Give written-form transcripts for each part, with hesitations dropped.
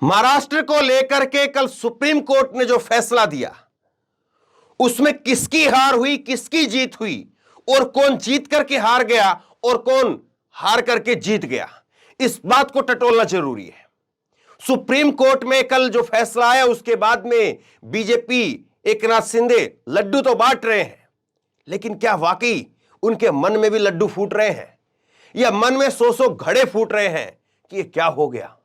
महाराष्ट्र को लेकर के कल सुप्रीम कोर्ट ने जो फैसला दिया, उसमें किसकी हार हुई, किसकी जीत हुई, और कौन जीत करके हार गया और कौन हार करके जीत गया, इस बात को टटोलना जरूरी है। सुप्रीम कोर्ट में कल जो फैसला आया, उसके बाद में बीजेपी एकनाथ शिंदे लड्डू तो बांट रहे हैं, लेकिन क्या वाकई उनके मन में भी लड्डू फूट रहे हैं, या मन में सौ सौ घड़े फूट रहे हैं कि ये क्या हो गया।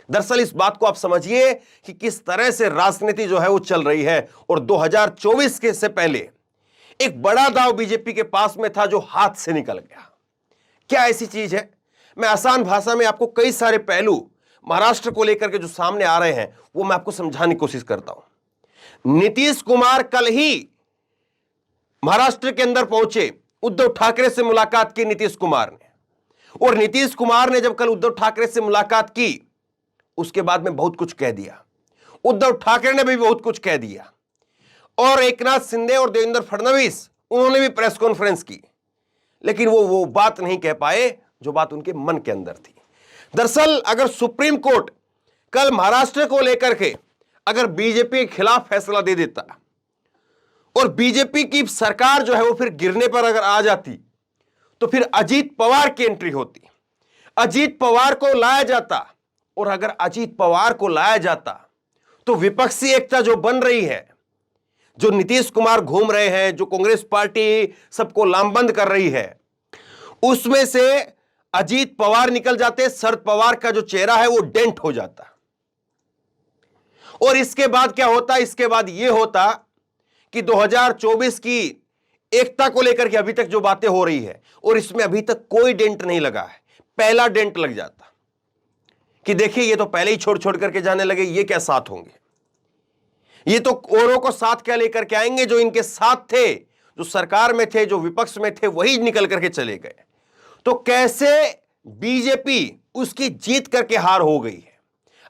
दरअसल इस बात को आप समझिए कि किस तरह से राजनीति जो है वो चल रही है, और 2024 के से पहले एक बड़ा दांव बीजेपी के पास में था जो हाथ से निकल गया। क्या ऐसी चीज है? मैं आसान भाषा में आपको कई सारे पहलू महाराष्ट्र को लेकर के जो सामने आ रहे हैं वो मैं आपको समझाने की कोशिश करता हूं। नीतीश कुमार कल ही महाराष्ट्र के अंदर पहुंचे, उद्धव ठाकरे से मुलाकात की नीतीश कुमार ने, और नीतीश कुमार ने जब कल उद्धव ठाकरे से मुलाकात की, उसके बाद में बहुत कुछ कह दिया। उद्धव ठाकरे ने भी बहुत कुछ कह दिया, और एकनाथ शिंदे और देवेंद्र फडणवीस उन्होंने भी प्रेस कॉन्फ्रेंस की, लेकिन वो बात नहीं कह पाए जो बात उनके मन के अंदर थी। दरअसल अगर सुप्रीम कोर्ट कल महाराष्ट्र को लेकर के अगर बीजेपी के खिलाफ फैसला दे देता और बीजेपी की सरकार जो है वो फिर गिरने पर अगर आ जाती, तो फिर अजीत पवार की एंट्री होती, अजीत पवार को लाया जाता, और अगर अजीत पवार को लाया जाता तो विपक्षी एकता जो बन रही है, जो नीतीश कुमार घूम रहे हैं, जो कांग्रेस पार्टी सबको लामबंद कर रही है, उसमें से अजीत पवार निकल जाते, शरद पवार का जो चेहरा है वो डेंट हो जाता। और इसके बाद क्या होता? इसके बाद यह होता कि 2024 की एकता को लेकर के अभी तक जो बातें हो रही है, और इसमें अभी तक कोई डेंट नहीं लगा है, पहला डेंट लग जाता कि देखिए ये तो पहले ही छोड़ छोड़ करके जाने लगे, ये क्या साथ होंगे, ये तो औरों को साथ क्या लेकर के आएंगे, जो इनके साथ थे, जो सरकार में थे, जो विपक्ष में थे, वही निकल करके चले गए। तो कैसे बीजेपी उसकी जीत करके हार हो गई है।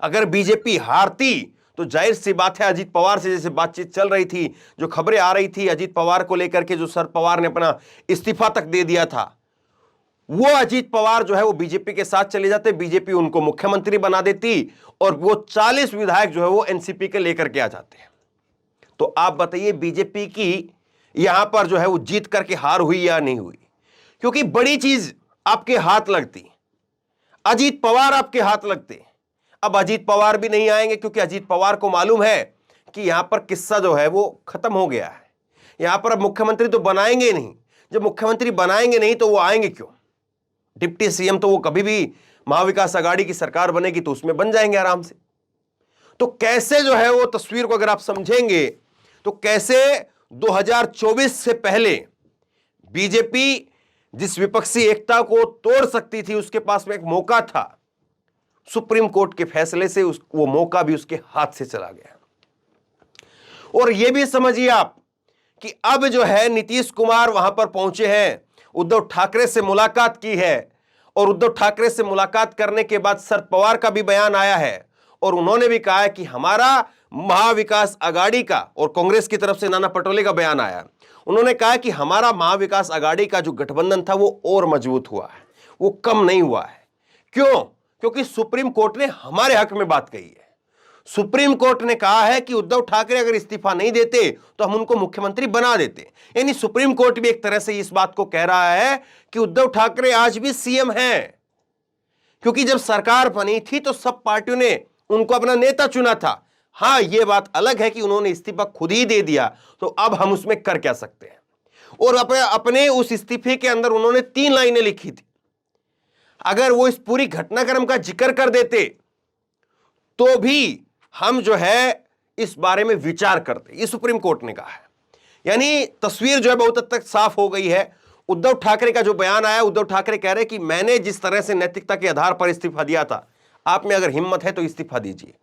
अगर बीजेपी हारती तो जाहिर सी बात है, अजीत पवार से जैसे बातचीत चल रही थी, जो खबरें आ रही थी अजीत पवार को लेकर के, जो शरद पवार ने अपना इस्तीफा तक दे दिया था, वो अजीत पवार जो है वो बीजेपी के साथ चले जाते, बीजेपी उनको मुख्यमंत्री बना देती, और वो 40 विधायक जो है वो एनसीपी के लेकर के आ जाते हैं। तो आप बताइए बीजेपी की यहां पर जो है वो जीत करके हार हुई या नहीं हुई? क्योंकि बड़ी चीज आपके हाथ लगती, अजीत पवार आपके हाथ लगते। अब अजीत पवार भी नहीं आएंगे, क्योंकि अजीत पवार को मालूम है कि यहां पर किस्सा जो है वो खत्म हो गया है, यहां पर अब मुख्यमंत्री तो बनाएंगे नहीं, जब मुख्यमंत्री बनाएंगे नहीं तो वो आएंगे क्यों? डिप्टी सीएम तो वो कभी भी महाविकास आघाड़ी की सरकार बनेगी तो उसमें बन जाएंगे आराम से। तो कैसे जो है वो तस्वीर को अगर आप समझेंगे, तो कैसे 2024 से पहले बीजेपी जिस विपक्षी एकता को तोड़ सकती थी, उसके पास में एक मौका था, सुप्रीम कोर्ट के फैसले से वो मौका भी उसके हाथ से चला गया। और यह भी समझिए आप कि अब जो है नीतीश कुमार वहां पर पहुंचे हैं, उद्धव ठाकरे से मुलाकात की है, और उद्धव ठाकरे से मुलाकात करने के बाद शरद पवार का भी बयान आया है, और उन्होंने भी कहा है कि हमारा महाविकास आघाड़ी का, और कांग्रेस की तरफ से नाना पटोले का बयान आया, उन्होंने कहा कि हमारा महाविकास आघाड़ी का जो गठबंधन था वो और मजबूत हुआ है, वो कम नहीं हुआ है। क्यों? क्योंकि सुप्रीम कोर्ट ने हमारे हक में बात कही है। सुप्रीम कोर्ट ने कहा है कि उद्धव ठाकरे अगर इस्तीफा नहीं देते तो हम उनको मुख्यमंत्री बना देते। यानी सुप्रीम कोर्ट भी एक तरह से इस बात को कह रहा है कि उद्धव ठाकरे आज भी सीएम हैं, क्योंकि जब सरकार बनी थी तो सब पार्टियों ने उनको अपना नेता चुना था। हां, यह बात अलग है कि उन्होंने इस्तीफा खुद ही दे दिया, तो अब हम उसमें कर क्या सकते हैं। और अपने उस इस्तीफे के अंदर उन्होंने 3 लाइनें लिखी थी। अगर वो इस पूरी घटनाक्रम का जिक्र कर देते तो भी हम जो है इस बारे में विचार करते, ये सुप्रीम कोर्ट ने कहा है। यानी तस्वीर जो है बहुत हद तक साफ हो गई है। उद्धव ठाकरे का जो बयान आया, उद्धव ठाकरे कह रहे कि मैंने जिस तरह से नैतिकता के आधार पर इस्तीफा दिया था, आप में अगर हिम्मत है तो इस्तीफा दीजिए।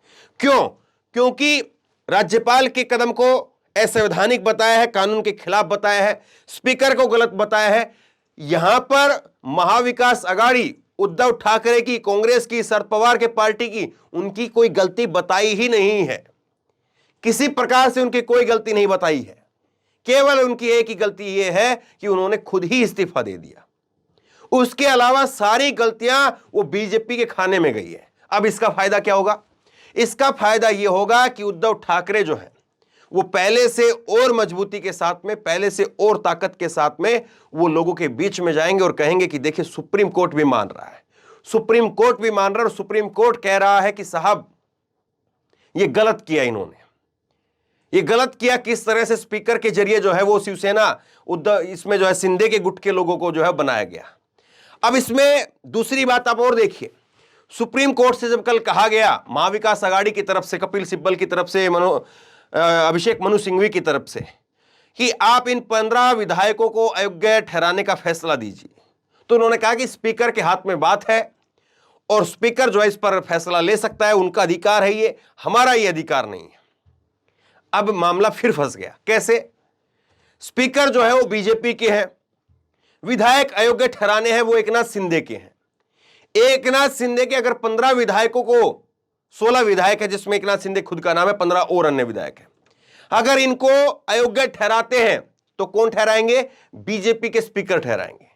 क्यों? क्योंकि राज्यपाल के कदम को असंवैधानिक बताया है, कानून के खिलाफ बताया है, स्पीकर को गलत बताया है। यहां पर महाविकास आघाड़ी उद्धव ठाकरे की, कांग्रेस की, शरद पवार के पार्टी की, उनकी कोई गलती बताई ही नहीं है। किसी प्रकार से उनकी कोई गलती नहीं बताई है। केवल उनकी एक ही गलती यह है कि उन्होंने खुद ही इस्तीफा दे दिया। उसके अलावा सारी गलतियां वो बीजेपी के खाने में गई है। अब इसका फायदा क्या होगा? इसका फायदा यह होगा कि उद्धव ठाकरे जो है वो पहले से और मजबूती के साथ में, पहले से और ताकत के साथ में वो लोगों के बीच में जाएंगे और कहेंगे कि देखिए सुप्रीम कोर्ट भी मान रहा है, सुप्रीम कोर्ट भी मान रहा है और सुप्रीम कोर्ट कह रहा है कि साहब ये गलत किया, इन्होंने ये गलत किया। किस तरह से स्पीकर के जरिए जो है वो शिवसेना उद्धव, इसमें जो है शिंदे के गुट के लोगों को जो है बनाया गया। अब इसमें दूसरी बात आप और देखिए, सुप्रीम कोर्ट से जब कल कहा गया महाविकास आघाड़ी की तरफ से, कपिल सिब्बल की तरफ से, अभिषेक मनु सिंघवी की तरफ से कि आप इन 15 विधायकों को अयोग्य ठहराने का फैसला दीजिए, तो उन्होंने कहा कि स्पीकर के हाथ में बात है और स्पीकर जो है इस पर फैसला ले सकता है, उनका अधिकार है, ये हमारा ये अधिकार नहीं है। अब मामला फिर फंस गया। कैसे? स्पीकर जो है वो बीजेपी के हैं, विधायक अयोग्य ठहराने हैं वो एकनाथ शिंदे के हैं। एकनाथ शिंदे के अगर 15 विधायकों को, 16 विधायक है जिसमें एकनाथ शिंदे खुद का नाम है, 15 और अन्य विधायक है, अगर इनको अयोग्य ठहराते हैं तो कौन ठहराएंगे? बीजेपी के स्पीकर ठहराएंगे।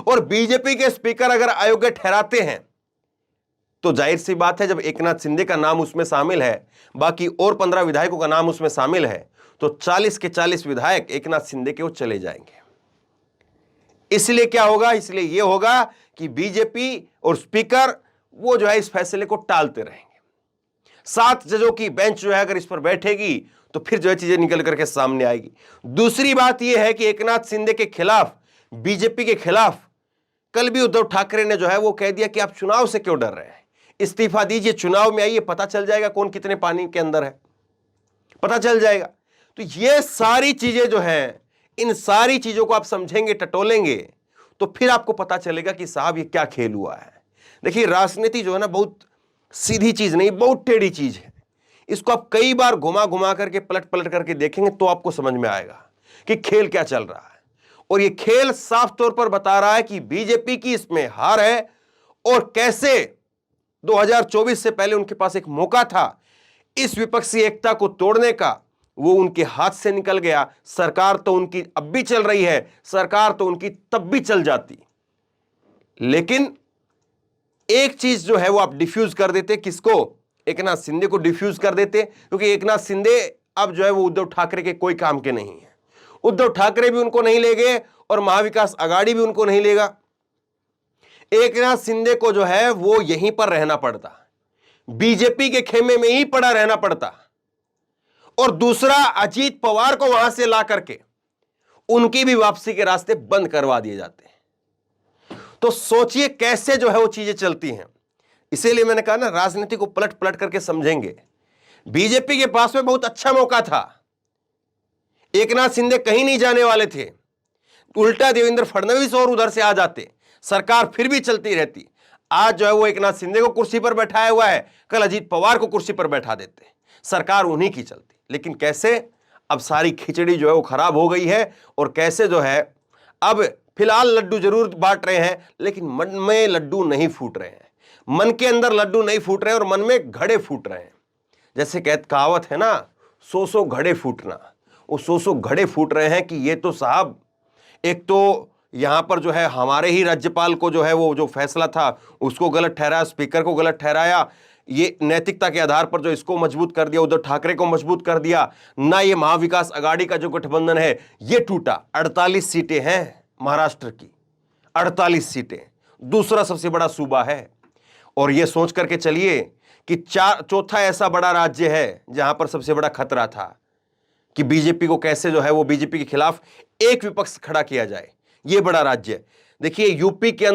और बीजेपी के स्पीकर अगर अयोग्य ठहराते हैं तो जाहिर सी बात है, जब एकनाथ शिंदे का नाम उसमें शामिल है, बाकी और 15 विधायकों का नाम उसमें शामिल है, तो 40 के 40 विधायक एकनाथ शिंदे के वो चले जाएंगे। इसलिए क्या होगा? इसलिए यह होगा कि बीजेपी और स्पीकर वो जो है इस फैसले को टालते रहेंगे। 7 जजों की बेंच जो है अगर इस पर बैठेगी तो फिर जो है चीजें निकल करके सामने आएगी। दूसरी बात यह है कि एकनाथ शिंदे के खिलाफ, बीजेपी के खिलाफ कल भी उद्धव ठाकरे ने जो है वो कह दिया कि आप चुनाव से क्यों डर रहे हैं, इस्तीफा दीजिए, चुनाव में आइए, पता चल जाएगा कौन कितने पानी के अंदर है, पता चल जाएगा। तो ये सारी चीजें जो है, इन सारी चीजों को आप समझेंगे, टटोलेंगे, तो फिर आपको पता चलेगा कि साहब ये क्या खेल हुआ है। देखिए राजनीति जो है ना बहुत सीधी चीज नहीं, बहुत टेढ़ी चीज है। इसको आप कई बार घुमा घुमा करके, पलट पलट करके देखेंगे तो आपको समझ में आएगा कि खेल क्या चल रहा है। और ये खेल साफ तौर पर बता रहा है कि बीजेपी की इसमें हार है और कैसे 2024 से पहले उनके पास एक मौका था इस विपक्षी एकता को तोड़ने का, वो उनके हाथ से निकल गया। सरकार तो उनकी अब भी चल रही है, सरकार तो उनकी तब भी चल जाती, लेकिन एक चीज जो है वो आप डिफ्यूज कर देते। किसको? एकनाथ शिंदे को डिफ्यूज कर देते, क्योंकि एकनाथ शिंदे अब जो है वो उद्धव ठाकरे के कोई काम के नहीं है। उद्धव ठाकरे भी उनको नहीं ले गए और महाविकास आघाड़ी भी उनको नहीं लेगा। एकनाथ शिंदे को जो है वो यहीं पर रहना पड़ता, बीजेपी के खेमे में ही पड़ा रहना पड़ता। और दूसरा, अजीत पवार को वहां से ला करके उनकी भी वापसी के रास्ते बंद करवा दिए जाते हैं। तो सोचिए कैसे जो है वो चीजें चलती हैं। इसीलिए मैंने कहा ना, राजनीति को पलट पलट करके समझेंगे। बीजेपी के पास में बहुत अच्छा मौका था, एकनाथ शिंदे कहीं नहीं जाने वाले थे, उल्टा देवेंद्र फडणवीस और उधर से आ जाते, सरकार फिर भी चलती रहती। आज जो है वो एकनाथ शिंदे को कुर्सी पर बैठाया हुआ है, कल अजीत पवार को कुर्सी पर बैठा देते, सरकार उन्हीं की चलती। लेकिन कैसे? अब सारी खिचड़ी जो है वो खराब हो गई है और कैसे जो है अब फिलहाल लड्डू जरूर बांट रहे हैं, लेकिन मन में लड्डू नहीं फूट रहे हैं। मन के अंदर लड्डू नहीं फूट रहे हैं और मन में घड़े फूट रहे हैं। जैसे कहावत है ना, 100 घड़े फूटना, वो 100 घड़े फूट रहे हैं कि ये तो साहब, एक तो यहां पर जो है हमारे ही राज्यपाल को जो है वो जो फैसला था उसको गलत ठहराया, स्पीकर को गलत ठहराया, ये नैतिकता के आधार पर जो इसको मजबूत कर दिया, उद्धव ठाकरे को मजबूत कर दिया ना। ये महाविकास आघाड़ी का जो गठबंधन है ये टूटा। 48 सीटें हैं महाराष्ट्र की, 48 सीटें, दूसरा सबसे बड़ा सूबा है। और ये सोच करके चलिए कि चौथा ऐसा बड़ा राज्य है जहां पर सबसे बड़ा खतरा था कि बीजेपी को कैसे जो है वो बीजेपी के खिलाफ एक विपक्ष खड़ा किया जाए। ये बड़ा राज्य, देखिए यूपी के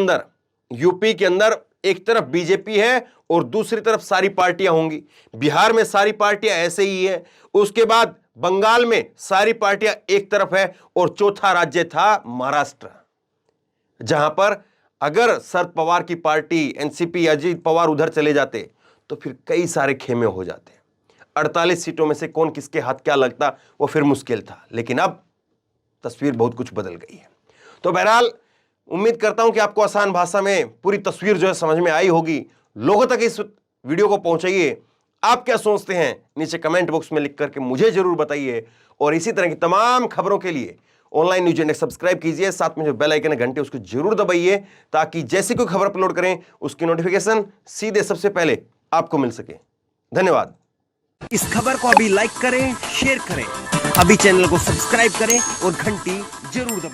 अंदर एक तरफ बीजेपी है और दूसरी तरफ सारी पार्टियां होंगी। बिहार में सारी पार्टियां ऐसे ही है, उसके बाद बंगाल में सारी पार्टियां एक तरफ है और चौथा राज्य था महाराष्ट्र, जहां पर अगर शरद पवार की पार्टी एनसीपी, अजीत पवार उधर चले जाते तो फिर कई सारे खेमे हो जाते। 48 सीटों में से कौन किसके हाथ क्या लगता वो फिर मुश्किल था। लेकिन अब तस्वीर बहुत कुछ बदल गई है। तो बहरहाल उम्मीद करता हूं कि आपको आसान भाषा में पूरी तस्वीर जो है समझ में आई होगी। लोगों तक इस वीडियो को पहुंचाइए। आप क्या सोचते हैं नीचे कमेंट बॉक्स में लिख करके मुझे जरूर बताइए। और इसी तरह की तमाम खबरों के लिए ऑनलाइन न्यूज इंडेक्स सब्सक्राइब कीजिए, साथ में जो बेल आइकन है घंटे उसको जरूर दबाइए, ताकि जैसे कोई खबर अपलोड करें उसकी नोटिफिकेशन सीधे सबसे पहले आपको मिल सके। धन्यवाद। इस खबर को अभी लाइक करें, शेयर करें, अभी चैनल को सब्सक्राइब करें और घंटी जरूर दबाएं।